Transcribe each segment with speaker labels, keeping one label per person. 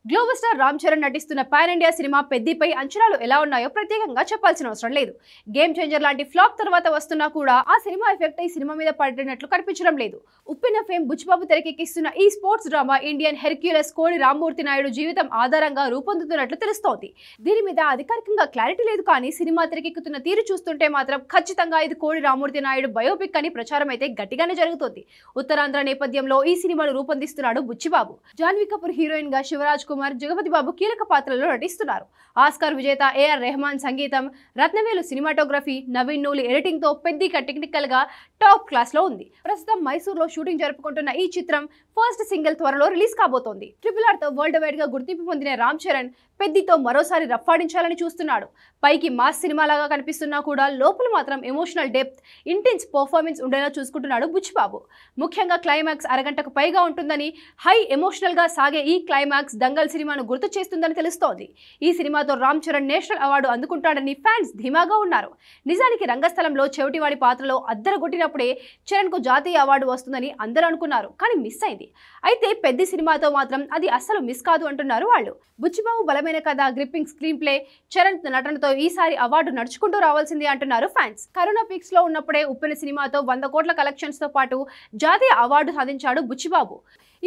Speaker 1: Global star Ram Charan నటిస్తున్న pan India cinema పెద్దిపై అంచనాలు ఎలా ఉన్నాయో ప్రత్యేకంగా చెప్పాల్సిన అవసరం లేదు. గేమ్ చేంజర్ లాంటి ఫ్లాప్ తర్వాత వస్తున్నా కూడా ఆ సినిమా ఎఫెక్ట్ ఈ సినిమా మీద పడినట్లు కనిపించడం లేదు. ఉప్పెన ఫేమ్ బుచ్చిబాబు తెరకెక్కిస్తున్న ఈ స్పోర్ట్స్ డ్రామా ఇండియన్ హెర్క్యులస్ కోడి రామ్మూర్తి నాయుడు జీవితం ఆధారంగా రూపొందుతున్నట్లు తెలుస్తోంది. దీని మీద అధికారికంగా క్లారిటీ లేదు, కానీ సినిమా తెరకెక్కుతున్న తీరు చూస్తుంటే మాత్రం ఖచ్చితంగా ఇది కోడి రామ్మూర్తి నాయుడు బయోపిక్ అని ప్రచారం అయితే గట్టిగానే జరుగుతోంది. ఉత్తరాంధ్ర నేపథ్యంలో ఈ సినిమాను రూపొందిస్తున్నాడు బుచ్చిబాబు. జాన్వీ కపూర్ హీరోయిన్ గా శివరాజ్ కుమార్, జగపతి బాబు కీలక పాత్రల్లో నటిస్తున్నారు. ఆస్కార్ విజేత ఏఆర్ రెహమాన్ సంగీతం, రత్నవేలు సినిమాటోగ్రఫీ, నవీన్ నూలి ఎడిటింగ్ తో పెద్దిక టెక్నికల్ గా టాప్ క్లాస్ లో ఉంది. ప్రస్తుతం మైసూర్లో షూటింగ్ జరుపుకుంటున్న ఈ చిత్రం ఫస్ట్ సింగిల్ త్వరలో రిలీజ్ కాబోతోంది. RRR తో వరల్డ్ వైడ్ గా గుర్తింపు పొందిన రామ్ చరణ్ పెద్దితో మరోసారి రఫాడించాలని చూస్తున్నాడు. పైకి మాస్ సినిమా లాగా కనిపిస్తున్నా కూడా లోపల మాత్రం ఎమోషనల్ డెప్త్, ఇంటెన్స్ పర్ఫార్మెన్స్ ఉండేలా చూసుకుంటున్నాడు బుచ్చిబాబు. ముఖ్యంగా క్లైమాక్స్ అరగంటకు పైగా ఉంటుందని, హై ఎమోషనల్ గా సాగే ఈ క్లైమాక్స్ దంగల్ సినిమాను గుర్తు చేస్తుందని తెలుస్తోంది. ఈ సినిమాతో రామ్ చరణ్ నేషనల్ అవార్డు అందుకుంటాడని ఫ్యాన్స్ ధీమాగా ఉన్నారు. నిజానికి రంగస్థలంలో చెవిటివాడి పాత్రలో అద్దరగొట్టినప్పుడే చరణ్ కు జాతీయ అవార్డు వస్తుందని అందరూ అనుకున్నారు, కానీ మిస్ అయింది. అయితే పెద్ద సినిమాతో మాత్రం అది అస్సలు మిస్ కాదు అంటున్నారు వాళ్ళు. బుచ్చిబాబు బలమైన కథ, గ్రిప్పింగ్ స్క్రీన్ ప్లే, చరణ్ నటనతో ఈసారి అవార్డు నడుచుకుంటూ రావాల్సింది అంటున్నారు ఫ్యాన్స్. కరోనా పీక్స్ లో ఉన్నప్పుడే ఉప్పెన సినిమాతో 100 కోట్ల కలెక్షన్స్ తో పాటు జాతీయ అవార్డు సాధించాడు బుచ్చిబాబు.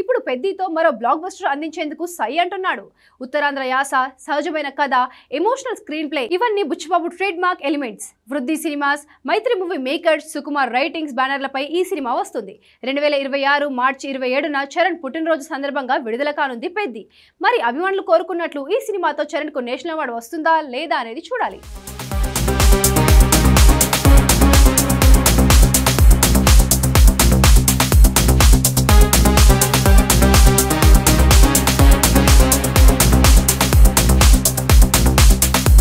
Speaker 1: ఇప్పుడు పెద్దితో మరో బ్లాక్ బస్టర్ అందించేందుకు సై అంటున్నాడు. ఉత్తరాంధ్ర యాస, సహజమైన కథ, ఎమోషనల్ స్క్రీన్ ప్లే ఇవన్నీ బుచ్చిబాబు ట్రేడ్ మార్క్ ఎలిమెంట్స్. వృద్ధి సినిమాస్, మైత్రి మూవీ మేకర్స్, సుకుమార్ రైటింగ్స్ బ్యానర్లపై ఈ సినిమా వస్తుంది. 2026 మార్చి 27న చరణ్ పుట్టినరోజు సందర్భంగా విడుదల కానుంది పెద్ది. మరి అభిమానులు కోరుకున్నట్లు ఈ సినిమాతో చరణ్ కు నేషనల్ అవార్డు వస్తుందా లేదా అనేది చూడాలి.